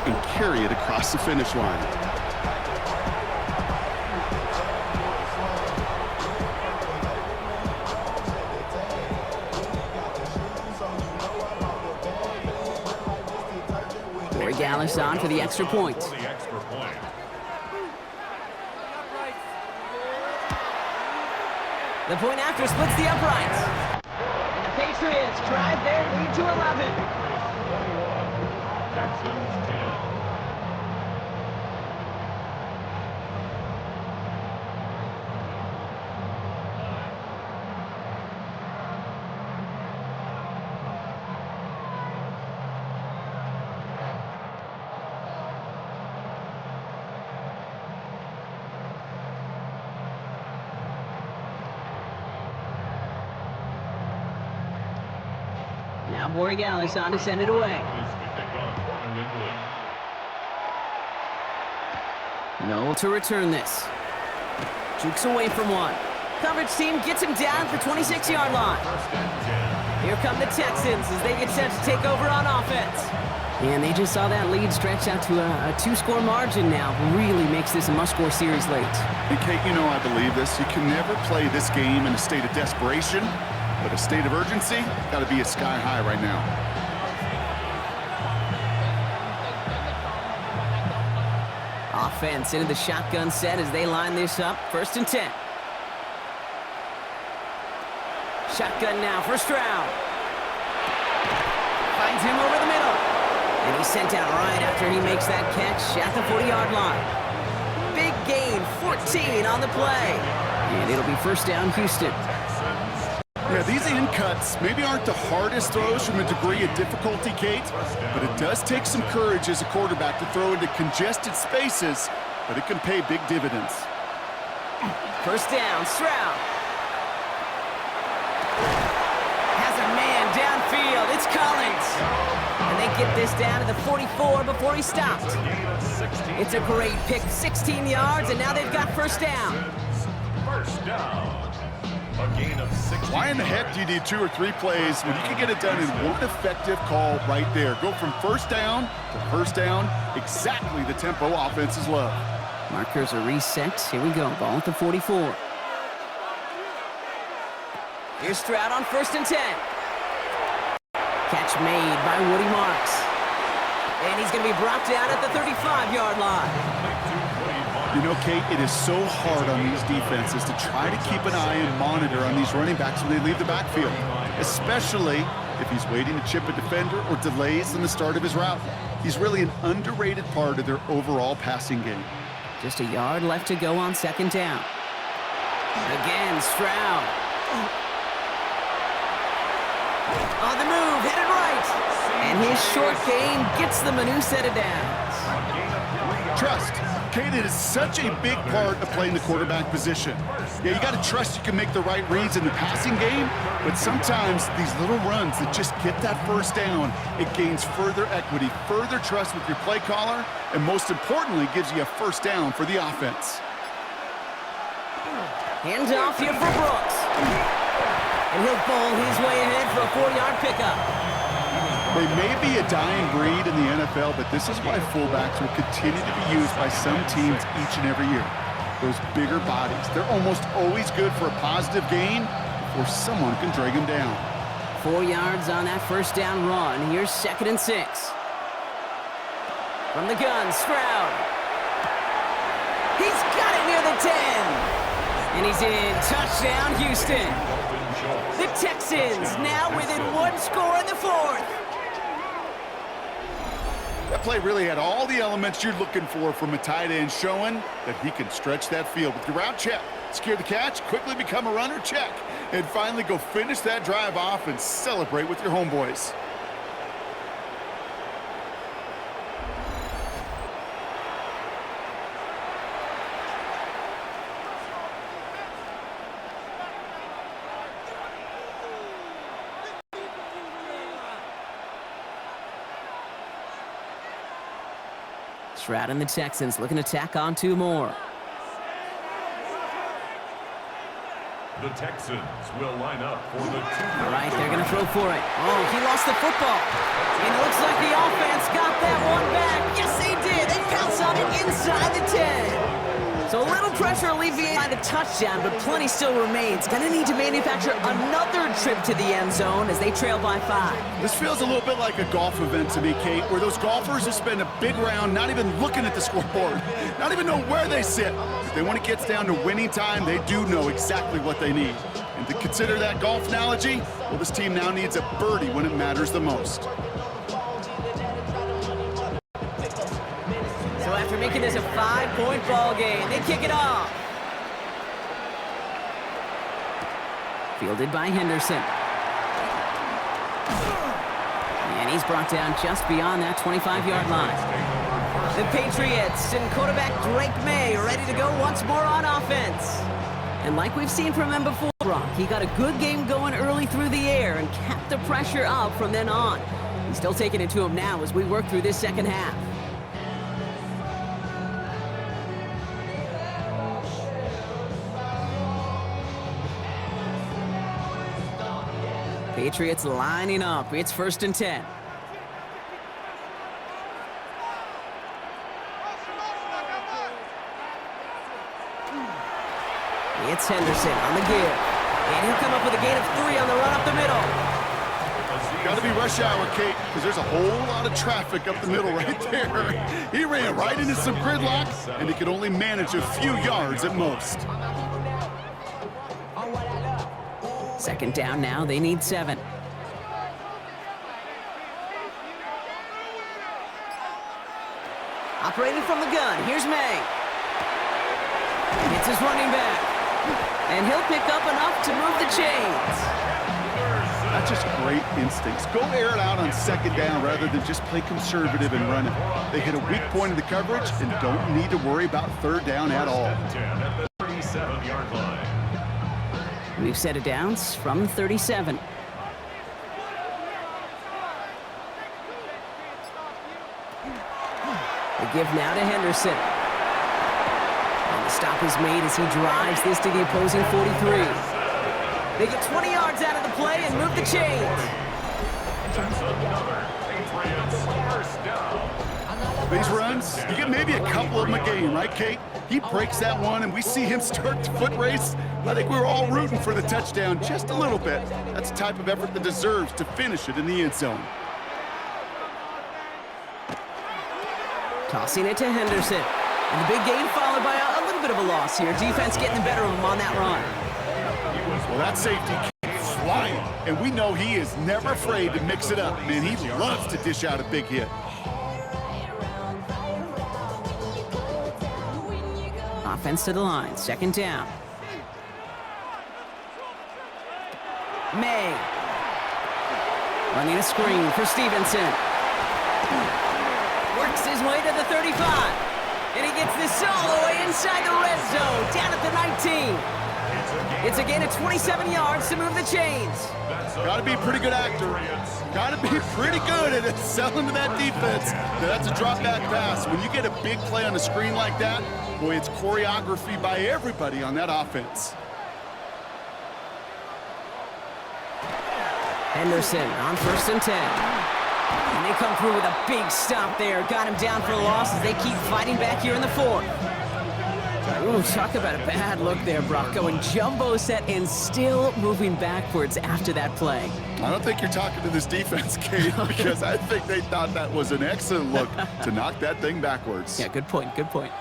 Speaker 2: and carry it across the finish line.
Speaker 1: Dallas on for the extra point.
Speaker 3: For the extra point.
Speaker 1: The point after splits the uprights. And the Patriots drive their lead to 11.
Speaker 3: Texans 10.
Speaker 1: Now Borregales on to send it away. No to return this. Jukes away from one. Coverage team gets him down at the 26-yard line. Here come the Texans as they get set to take over on offense. And they just saw that lead stretch out to a 2-score margin now. Really makes this a must-score series late.
Speaker 2: And Kate, you know I believe this. You can never play this game in a state of desperation, but a state of urgency got to be a sky high right now.
Speaker 1: Offense into the shotgun set as they line this up. 1st and 10. Shotgun now for Stroud. Finds him over the middle. And he's sent out right after he makes that catch at the 40-yard line. Big gain, 14 on the play. And it'll be first down, Houston.
Speaker 2: Yeah, these in cuts maybe aren't the hardest throws from a degree of difficulty, Kate, but it does take some courage as a quarterback to throw into congested spaces, but it can pay big dividends.
Speaker 1: First down, Stroud. Has a man downfield. It's Collins. And they get this down to the 44 before he stopped. It's a great pick, 16 yards, and now they've got first down.
Speaker 3: First down. A gain of 16.
Speaker 2: Why in the heck do you need 2 or 3 plays when you can get it done in one effective call right there? Go from first down to first down, exactly the tempo offenses love.
Speaker 1: Markers are reset. Here we go, ball at the 44. Here's Stroud on 1st and 10. Catch made by Woody Marks. And he's going to be brought down at the 35-yard line.
Speaker 2: You know, Kate, it is so hard on these defenses to try to keep an eye and monitor on these running backs when they leave the backfield, especially if he's waiting to chip a defender or delays in the start of his route. He's really an underrated part of their overall passing game.
Speaker 1: Just a yard left to go on 2nd down. Again, Stroud. On the move, headed right. And his short game gets them a new set of downs.
Speaker 2: Trust. Kate, it is such a big part of playing the quarterback position. Yeah, you got to trust you can make the right reads in the passing game, but sometimes these little runs that just get that first down, it gains further equity, further trust with your play caller, and most importantly, gives you a first down for the offense.
Speaker 1: Hand off here for Brooks. And he'll bowl his way ahead for a 4-yard pickup.
Speaker 2: They may be a dying breed in the NFL, but this is why fullbacks will continue to be used by some teams each and every year. Those bigger bodies, they're almost always good for a positive gain before someone can drag them down.
Speaker 1: 4 yards on that first down run. Here's 2nd and 6. From the gun, Stroud. He's got it near the 10. And he's in. Touchdown, Houston. The Texans now within 1 score in the 4th.
Speaker 2: That play really had all the elements you're looking for from a tight end, showing that he can stretch that field with your route check, secure the catch, quickly become a runner check, and finally go finish that drive off and celebrate with your homeboys.
Speaker 1: Stroud and the Texans looking to tack on 2 more.
Speaker 3: The Texans will line up for the 2.
Speaker 1: All right, they're going to throw for it. Oh, he lost the football. And it looks like the offense got that one back. Yes, they did. They pounce on it inside the 10. So a little pressure alleviated by the touchdown, but plenty still remains. Going to need to manufacture another trip to the end zone as they trail by 5.
Speaker 2: This feels a little bit like a golf event to me, Kate, where those golfers who spend a big round not even looking at the scoreboard, not even know where they sit. But then when it gets down to winning time, they do know exactly what they need. And to consider that golf analogy, well, this team now needs a birdie when it matters the most.
Speaker 1: So after making this a 5-point ball game, they kick it off. Fielded by Henderson. And he's brought down just beyond that 25-yard line. The Patriots and quarterback Drake May ready to go once more on offense. And like we've seen from him before, Brock, he got a good game going early through the air and kept the pressure up from then on. He's still taking it to him now as we work through this second half. Patriots lining up. It's 1st and 10. It's Henderson on the give. And he'll come up with a gain of 3 on the run up the middle.
Speaker 2: Got to be rush hour, Kate, because there's a whole lot of traffic up the middle right there. He ran right into some gridlock, and he could only manage a few yards at most.
Speaker 1: 2nd down now. They need 7. Operating from the gun. Here's May. It's his running back. And he'll pick up enough to move the chains.
Speaker 2: That's just great instincts. Go air it out on 2nd down rather than just play conservative and run it. They hit a weak point in the coverage and don't need to worry about 3rd down at all.
Speaker 3: 10 at the 37-yard line.
Speaker 1: We've set it down from 37. The give now to Henderson. And the stop is made as he drives this to the opposing 43. They get 20 yards out of the play and move the chains.
Speaker 3: That's another Patriots 1st down.
Speaker 2: These runs, you get maybe a couple of them a game, right, Kate? He breaks that one, and we see him start the foot race. I think we're all rooting for the touchdown just a little bit. That's the type of effort that deserves to finish it in the end zone.
Speaker 1: Tossing it to Henderson. And the big gain followed by a little bit of a loss here. Defense getting the better of him on that run.
Speaker 2: Well, that safety keeps flying, and we know he is never afraid to mix it up. Man, he loves to dish out a big hit.
Speaker 1: Offense to the line. 2nd down. May. Running a screen for Stevenson. Works his way to the 35. And he gets this all the way inside the red zone. Down at the 19. It's a gain of 27 yards to move the chains.
Speaker 2: Got to be a pretty good actor. Got to be pretty good at selling to that defense. Now, that's a drop back pass. When you get a big play on the screen like that, boy, it's choreography by everybody on that offense.
Speaker 1: Henderson on 1st and 10. And they come through with a big stop there. Got him down for a loss as they keep fighting back here in the 4th. Ooh, talk about a bad look there, Brock. Going jumbo set and still moving backwards after that play.
Speaker 2: I don't think you're talking to this defense, Kate, because I think they thought that was an excellent look to knock that thing backwards.
Speaker 1: Yeah, good point, good point.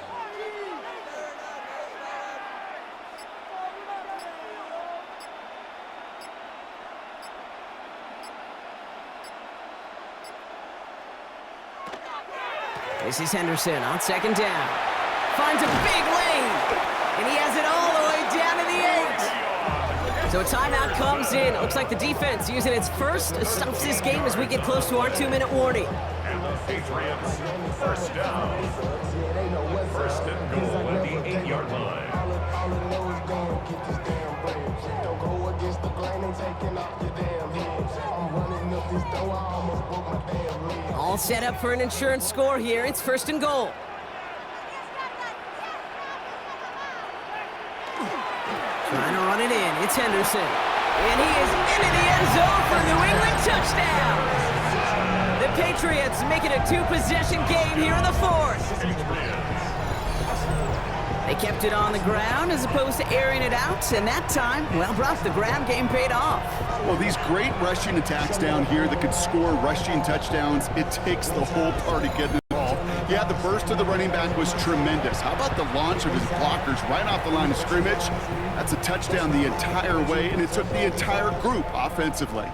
Speaker 1: This is Henderson on 2nd down. Finds a big lane, and he has it all the way down to the 8. So a timeout comes in. It looks like the defense using its first stops this game as we get close to our 2-minute warning.
Speaker 3: And the Patriots, first down. 1st and goal at the 8-yard line.
Speaker 1: All set up for an insurance score here. It's 1st and goal. Trying to run it in. It's Henderson. And he is into the end zone for a New England touchdown. The Patriots make it a 2-possession game here in the 4th. They kept it on the ground as opposed to airing it out. And that time, well, Brock, the ground game paid off.
Speaker 2: Well, these great rushing attacks down here that could score rushing touchdowns, it takes the whole party getting involved. Yeah, the burst of the running back was tremendous. How about the launch of his blockers right off the line of scrimmage? That's a touchdown the entire way, and it took the entire group offensively.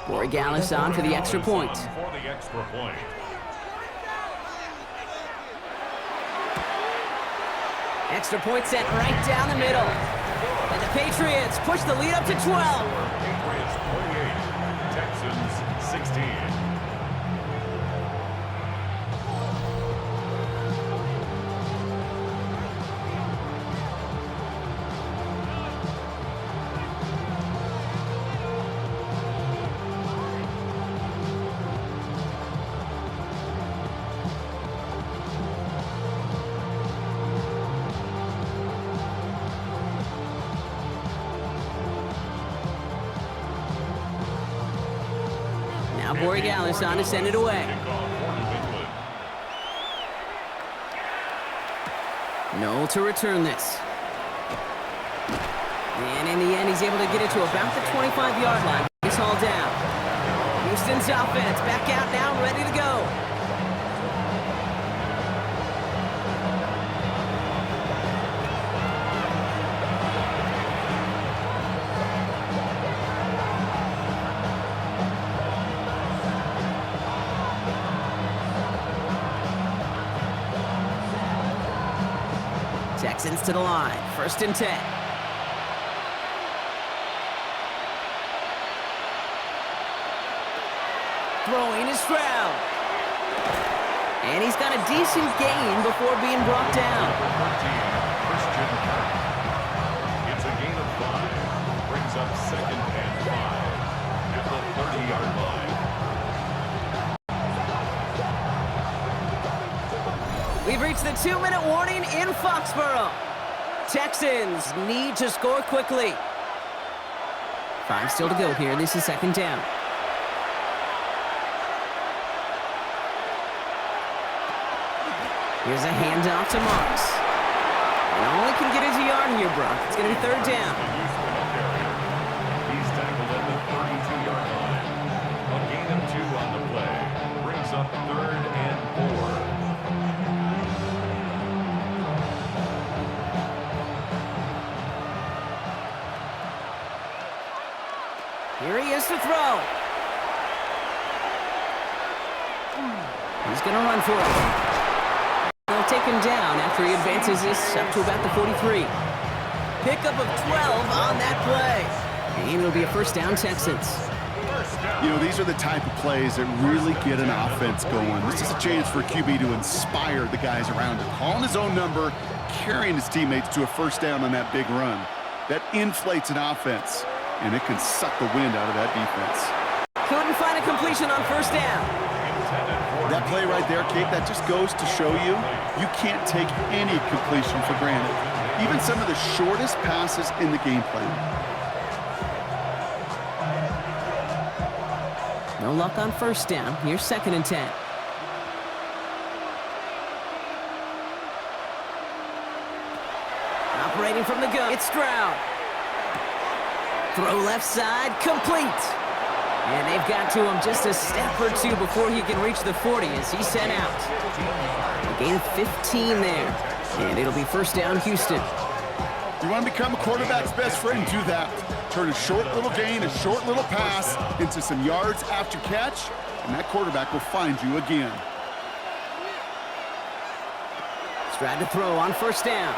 Speaker 1: Borregales on for the extra point.
Speaker 3: For the extra point.
Speaker 1: Extra point sent right down the middle. And the Patriots push the lead up to 12.
Speaker 3: Patriots 28, Texans 16.
Speaker 1: Now Borregales on to send it away. No to return this. And in the end, he's able to get it to about the 25-yard line. He's hauled down. Houston's offense back out now, ready to go. Texans to the line. 1st and 10. Throwing is Stroud. And he's got a decent gain before being brought down.
Speaker 3: It's a gain of 5. Brings up 2nd and 5 at the 30-yard line.
Speaker 1: We've reached the 2-minute warning in Foxborough. Texans need to score quickly. 5 still to go here. This is 2nd down. Here's a handoff to Marks. And all he can get is a yard here, Brock. It's going to be 3rd down.
Speaker 3: He's tackled at the 32-yard line. A gain of 2 on the play. Brings up 3rd and 4.
Speaker 1: Here he is to throw. He's going to run for it. They'll take him down after he advances this up to about the 43. Pickup of 12 on that play. And it'll be a 1st down, Texans.
Speaker 2: You know, these are the type of plays that really get an offense going. This is a chance for QB to inspire the guys around him. Calling his own number, carrying his teammates to a 1st down on that big run. That inflates an offense, and it can suck the wind out of that defense.
Speaker 1: Couldn't find a completion on 1st down.
Speaker 2: That play right there, Kate, that just goes to show you, you can't take any completion for granted. even some of the shortest passes in the game plan.
Speaker 1: No luck on first down. Here's 2nd and 10. Operating from the gun, it's Stroud. Throw left side, complete. And they've got to him just a step or two before he can reach the 40 as he's sent out. A gain of 15 there. And it'll be first down, Houston.
Speaker 2: You want to become a quarterback's best friend, do that. Turn a short little gain, a short little pass into some yards after catch, and that quarterback will find you again.
Speaker 1: Stroud to throw on first down.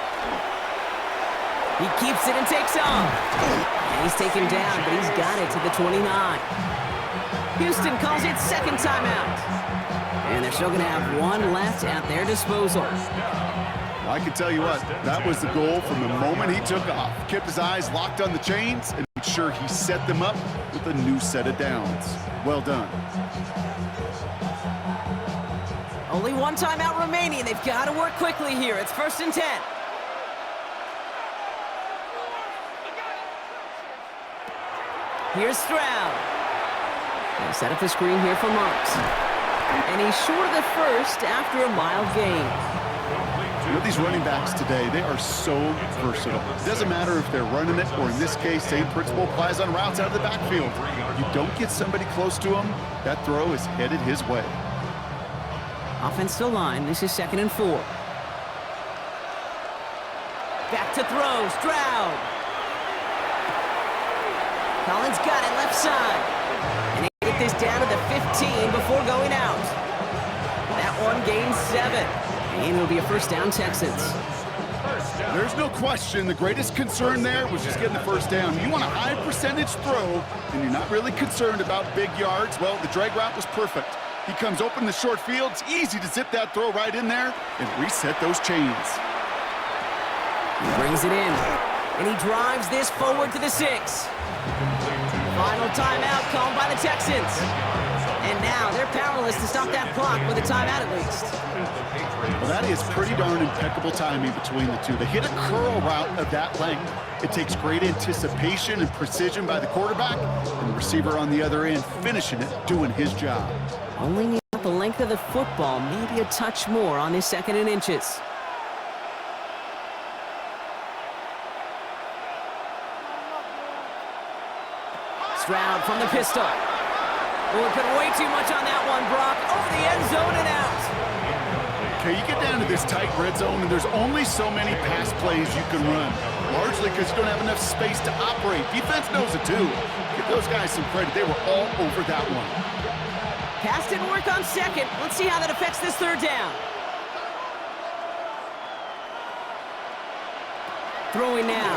Speaker 1: He keeps it and takes off. And he's taken down, but he's got it to the 29. Houston calls it second timeout. And they're still going to have one left at their disposal.
Speaker 2: I can tell you what, that was the goal from the moment he took off. Kept his eyes locked on the chains and made sure he set them up with a new set of downs. Well done.
Speaker 1: Only one timeout remaining. They've got to work quickly here. It's 1st and 10. Here's Stroud. They'll set up a screen here for Marks. And he's short of the first after a mild gain.
Speaker 2: You know, these running backs today, they are so versatile. It doesn't matter if they're running it, or in this case, same principle applies on routes out of the backfield. You don't get somebody close to him, that throw is headed his way.
Speaker 1: Offensive line, this is 2nd and 4. Back to throw, Stroud. Collins got it left side. And they get this down to the 15 before going out. That one gains 7. And it'll be a first down, Texans.
Speaker 2: There's no question the greatest concern there was just getting the first down. You want a high percentage throw, and you're not really concerned about big yards. Well, the drag route was perfect. He comes open the short field. It's easy to zip that throw right in there and reset those chains.
Speaker 1: He brings it in, and he drives this forward to the 6. Final timeout called by the Texans. And now they're powerless to stop that clock with a timeout at least.
Speaker 2: Well, that is pretty darn impeccable timing between the two. They hit a curl route of that length. It takes great anticipation and precision by the quarterback, and the receiver on the other end finishing it, doing his job.
Speaker 1: Only need the length of the football, maybe a touch more on this 2nd and inches. Stroud from the pistol. Oh, it put way too much on that one, Brock. Over the end zone and out.
Speaker 2: Okay, you get down to this tight red zone, and there's only so many pass plays you can run, largely because you don't have enough space to operate. Defense knows it too. Give those guys some credit. They were all over that one.
Speaker 1: Pass didn't work on 2nd. Let's see how that affects this 3rd down. Throwing now.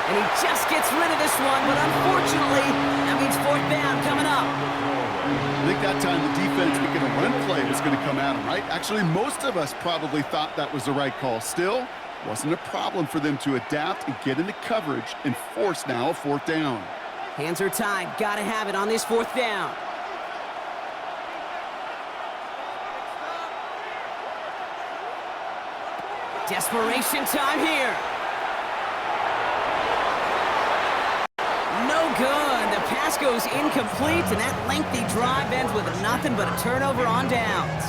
Speaker 1: And he just gets rid of this one, but unfortunately, that means 4th down coming up.
Speaker 2: I think that time the defense thinking a run play was going to come at him, right? Actually, most of us probably thought that was the right call. Still, wasn't a problem for them to adapt and get into coverage and force now a 4th down.
Speaker 1: Hands are tied. Got to have it on this 4th down. Desperation time here. No good. The pass goes incomplete, and that lengthy drive ends with nothing but a turnover on downs.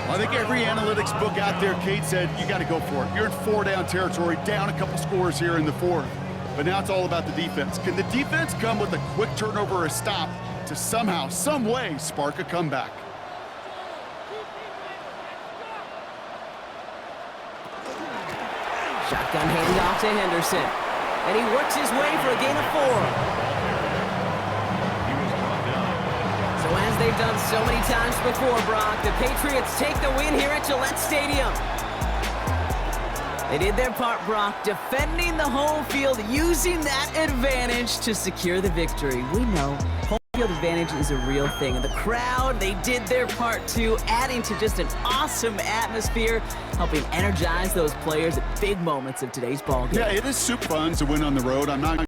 Speaker 2: I think every analytics book out there, Kate, said you got to go for it. You're in 4-down territory, down a couple scores here in the 4th. But now it's all about the defense. Can the defense come with a quick turnover or a stop to somehow, some way, spark a comeback?
Speaker 1: Shotgun handoff to Henderson. And he works his way for a gain of 4. So as they've done so many times before, Brock, the Patriots take the win here at Gillette Stadium. They did their part, Brock, defending the home field, using that advantage to secure the victory. We know home field advantage is a real thing. And the crowd, they did their part too, adding to just an awesome atmosphere, helping energize those players at big moments of today's ballgame.
Speaker 2: Yeah, it is super fun to win on the road. I'm not